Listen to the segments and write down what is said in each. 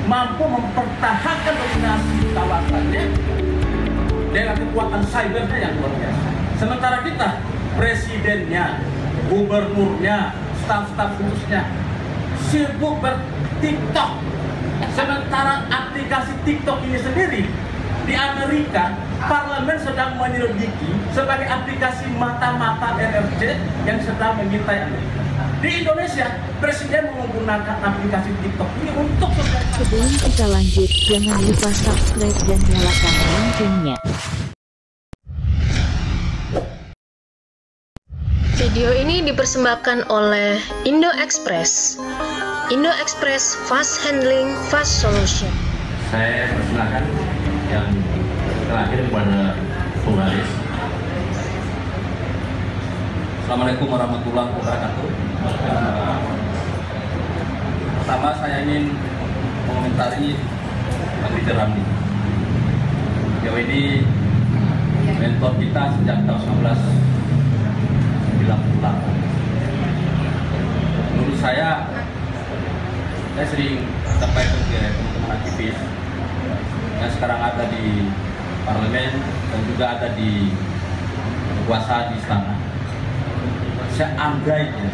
mampu mempertahankan dominasi kawasannya dengan kekuatan cybernya yang luar biasa. Sementara kita, presidennya, gubernurnya, staf-staf khususnya sibuk ber-TikTok. Sementara aplikasi TikTok ini sendiri di Amerika, parlemen sedang menyelidiki sebagai aplikasi mata-mata NRC yang sedang mengintai Amerika. Di Indonesia, presiden menggunakan aplikasi TikTok ini untuk sosialisasi. Sebelum kita lanjut, jangan lupa subscribe dan nyalakan loncengnya. Video ini dipersembahkan oleh Indo Express. Indo Express Fast Handling, Fast Solution. Saya persilakan yang terakhir kepada Bung Haris. Assalamualaikum warahmatullahi wabarakatuh. Pertama saya ingin mengomentari Menteri Ramli. Beliau ini mentor kita sejak tahun 1998. Menurut saya sering sampaikan ke teman-teman aktivis yang sekarang ada di parlemen dan juga ada di kuasa di istana. Seandainya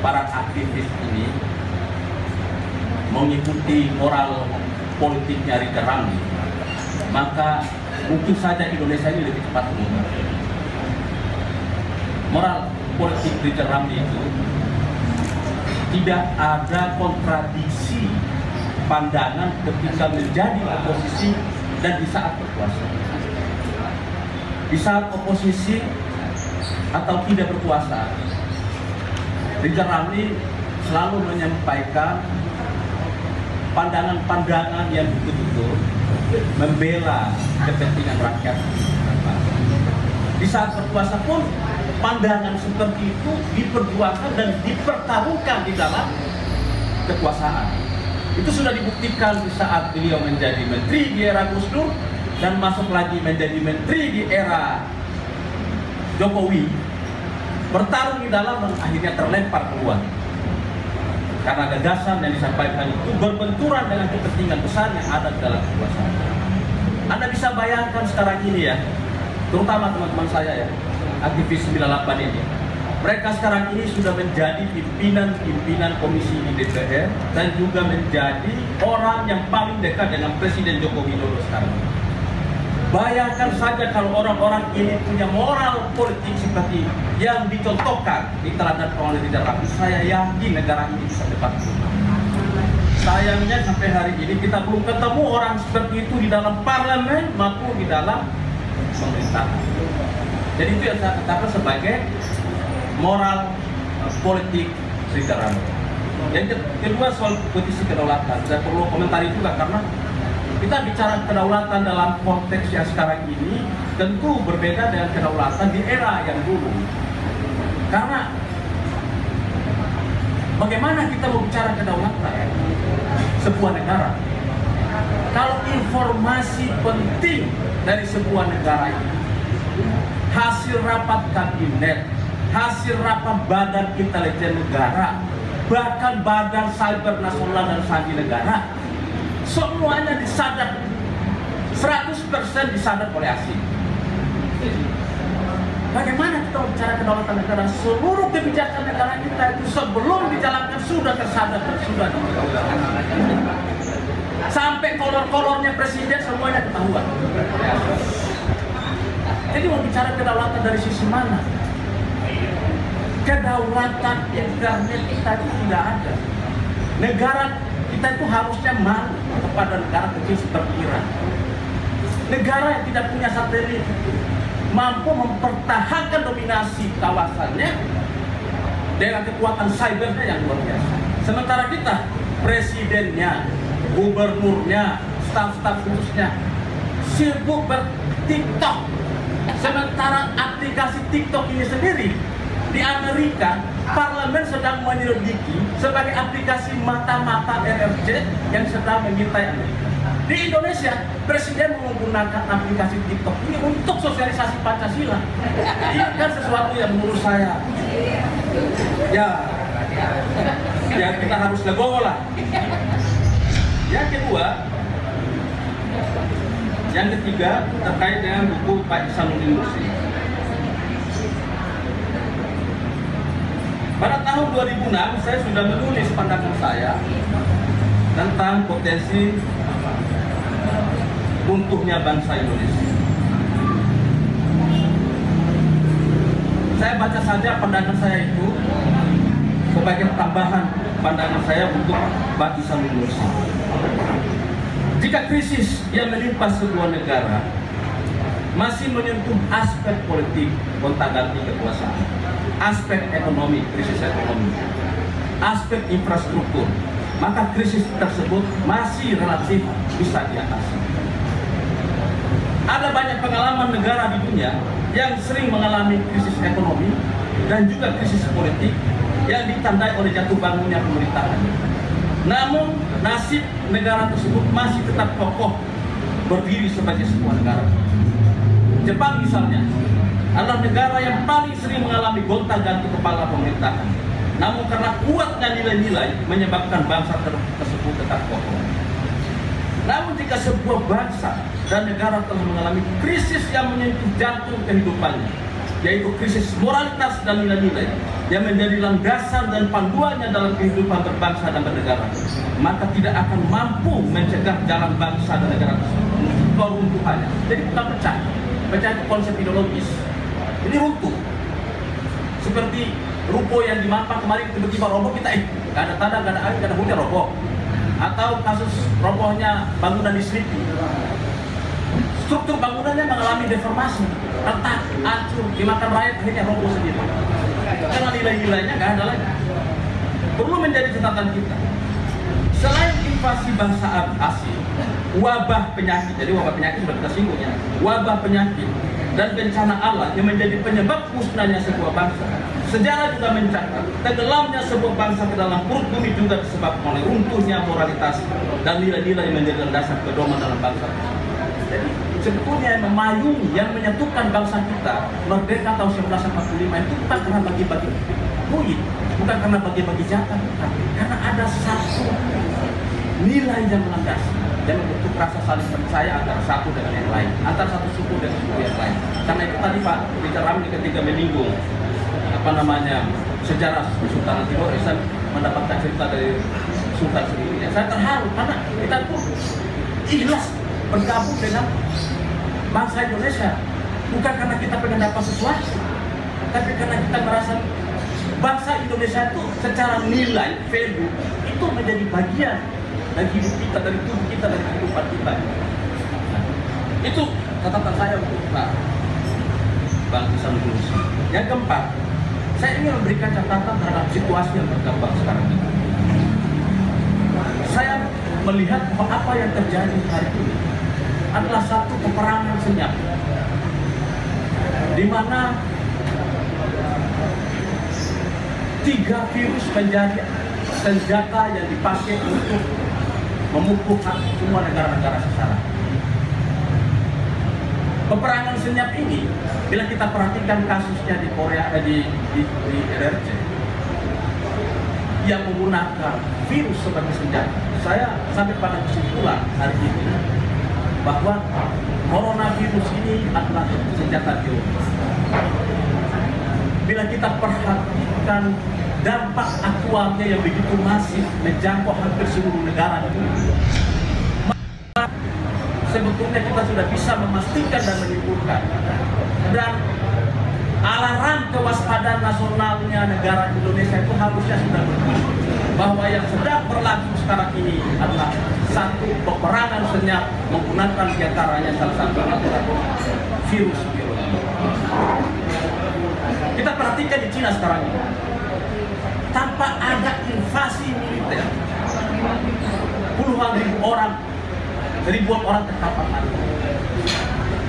para aktivis ini mengikuti moral politiknya Ridwan Ramli, maka mungkin saja Indonesia ini lebih cepat mengubah. Moral politik Ridwan Ramli itu tidak ada kontradiksi pandangan ketika menjadi oposisi dan di saat berkuasa. Di saat oposisi atau tidak berkuasa, Ridwan Ramli selalu menyampaikan pandangan-pandangan yang betul-betul membela kepentingan rakyat. Di saat berkuasa pun pandangan seperti itu diperjuangkan dan dipertaruhkan di dalam kekuasaan. Itu sudah dibuktikan di saat beliau menjadi menteri di era Gus Dur dan masuk lagi menjadi menteri di era Jokowi. Bertarung di dalam dan akhirnya terlempar keluar. Karena gagasan yang disampaikan itu berbenturan dengan kepentingan besar yang ada di dalam kekuasaan. Anda bisa bayangkan sekarang ini ya, terutama teman-teman saya ya, aktivis 98 ini. Mereka sekarang ini sudah menjadi pimpinan komisi di DPR dan juga menjadi orang yang paling dekat dengan Presiden Joko Widodo sekarang. Bayangkan saja kalau orang-orang ini punya moral politik seperti yang dicontohkan, diteladankan oleh Ridwan Ramli, saya yakin negara ini bisa cepat. Sayangnya sampai hari ini kita belum ketemu orang seperti itu di dalam parlemen maupun di dalam pemerintahan. Jadi itu yang saya katakan sebagai moral politik Ridwan Ramli. Yang kedua soal petisi kedaulatan, saya perlu komentari juga karena kita bicara kedaulatan dalam konteks yang sekarang ini tentu berbeda dengan kedaulatan di era yang dulu. Karena bagaimana kita mau bicara kedaulatan sebuah negara kalau informasi penting dari sebuah negara ini, hasil rapat kabinet, hasil rapat badan intelijen negara, bahkan badan cyber nasional dan sandi negara, semuanya disadap, 100% disadap oleh asing. Bagaimana kita bicara kedaulatan negara? Seluruh kebijakan negara kita itu sebelum dijalankan sudah tersadap dan sudah dijalankan. Sampai kolor-kolornya presiden semuanya ketahuan. Jadi mau bicara kedaulatan dari sisi mana? Kedaulatan internet kita itu tidak ada. Negara kita itu harusnya malu kepada negara kecil seperti Iran. Negara yang tidak punya satelit mampu mempertahankan dominasi kawasannya dengan kekuatan cybernya yang luar biasa. Sementara kita, presidennya, gubernurnya, staf-staf khususnya sibuk ber-TikTok. Sementara aplikasi TikTok ini sendiri di Amerika, parlemen sedang menyelidiki sebagai aplikasi mata-mata NRC yang sedang mengintai Amerika. Di Indonesia, presiden menggunakan aplikasi TikTok ini untuk sosialisasi Pancasila. Ini kan sesuatu yang menurut saya, ya kita harus legowo lah. Yang kedua, yang ketiga terkait dengan buku Pak Isanuddin Nursi. Pada tahun 2006 saya sudah menulis pandangan saya tentang potensi runtuhnya bangsa Indonesia. Saya baca saja pandangan saya itu sebagai tambahan pandangan saya untuk Pak Isanuddin Nursi. Jika krisis yang menimpa sebuah negara masih menyentuh aspek politik, gonta-ganti kekuasaan, aspek ekonomi, krisis ekonomi, aspek infrastruktur, maka krisis tersebut masih relatif bisa diatasi. Ada banyak pengalaman negara di dunia yang sering mengalami krisis ekonomi dan juga krisis politik yang ditandai oleh jatuh bangunnya pemerintahan. Namun nasib negara tersebut masih tetap kokoh berdiri sebagai sebuah negara. Jepang misalnya adalah negara yang paling sering mengalami gonta-ganti kepala pemerintahan. Namun karena kuatnya nilai-nilai menyebabkan bangsa tersebut tetap kokoh. Namun jika sebuah bangsa dan negara telah mengalami krisis yang menyentuh jantung kehidupannya, yaitu krisis moralitas dan nilai-nilai yang menjadi landasan dan panduannya dalam kehidupan berbangsa dan bernegara, maka tidak akan mampu mencegah jalan bangsa dan negara tersebut menuju keruntuhannya. Jadi bukan pecah, pecah itu konsep ideologis. Ini runtuh. Seperti ruko yang di Mampang kemarin tiba-tiba roboh, kita nggak ada tanda, nggak ada air, nggak ada hujan, roboh. Atau kasus robohnya bangunan di Selipi. Struktur bangunannya mengalami deformasi, retak, hancur, dimakan rakyat, akhirnya roboh sendiri. Karena nilai-nilainya nggak ada lagi. Perlu menjadi catatan kita. Selain invasi bangsa asing, wabah penyakit, jadi wabah penyakit sudah kita singgung ya, wabah penyakit dan bencana alam yang menjadi penyebab musnahnya sebuah bangsa. Sejarah juga mencatat tenggelamnya sebuah bangsa ke dalam perut bumi juga disebabkan oleh runtuhnya moralitas dan nilai-nilai yang menjadi landasan pedoman dalam bangsa. Jadi sebetulnya yang memayungi, yang menyatukan bangsa kita merdeka tahun 1945 itu bukan karena bagi-bagi duit, bukan karena bagi-bagi jatah, bukan. Karena ada satu nilai yang melandasi, yang membentuk rasa saling percaya antara satu dengan yang lain, antara satu suku dengan suku yang lain. Karena itu tadi Pak Richard Ramli ketika menyinggung sejarah Sultan Timur, saya mendapatkan cerita dari Sultan sendiri. Saya terharu karena kita pun ikhlas bergabung dengan bangsa Indonesia, bukan karena kita pengen dapat sesuatu, tapi karena kita merasa bangsa Indonesia itu secara nilai, value itu menjadi bagian dari hidup kita, dari tubuh kita, dari kehidupan kita. Itu catatan saya untuk Bang Isanuddin Nursi. Yang keempat, saya ingin memberikan catatan terhadap situasi yang berkembang sekarang ini. Saya melihat bahwa apa yang terjadi hari ini adalah satu peperangan senyap, di mana 3 virus menjadi senjata yang dipakai untuk memukul semua negara-negara secara. Peperangan senyap ini, bila kita perhatikan kasusnya di Korea, di RRC, yang menggunakan virus sebagai senjata, saya sampai pada kesimpulan hari ini bahwa coronavirus ini adalah senjata biologis. Bila kita perhatikan dampak aktualnya yang begitu masif menjangkau hampir seluruh negara di dunia, sebetulnya kita sudah bisa memastikan dan menyimpulkan, dan alarm kewaspadaan nasionalnya negara Indonesia itu harusnya sudah berbunyi bahwa yang sedang berlangsung sekarang ini adalah satu peperangan senyap menggunakan diantaranya salah satu adalah virus biologi. Kita perhatikan di Cina sekarang ini, tanpa ada invasi militer, puluhan ribu orang, ribuan orang terkapar mati,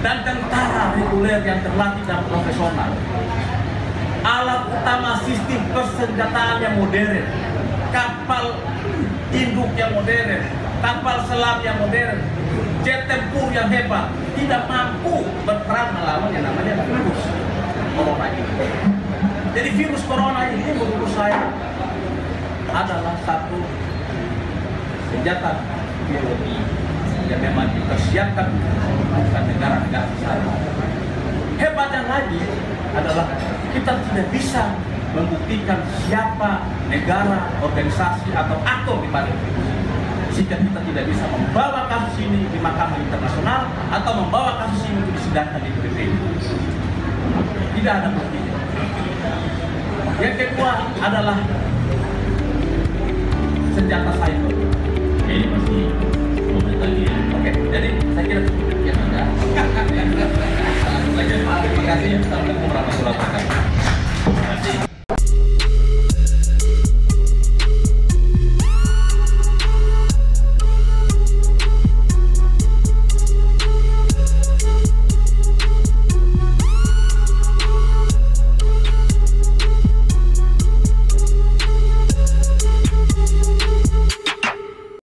dan tentara reguler yang terlatih dan profesional, alat utama sistem persenjataan yang modern, kapal induk yang modern, kapal selam yang modern, jet tempur yang hebat, tidak mampu berperang melawan yang namanya virus corona ini. Jadi virus corona ini menurut saya adalah satu senjata ideologi yang memang dipersiapkan bukan negara-negara besar. Hebatnya lagi adalah kita tidak bisa membuktikan siapa negara, organisasi, atau aktor di balik itu. Jika kita tidak bisa membawa kasus ini di Mahkamah Internasional atau membawa kasus ini untuk disidangkan di PBB. Tidak ada buktinya. Yang kedua adalah senjata cyber.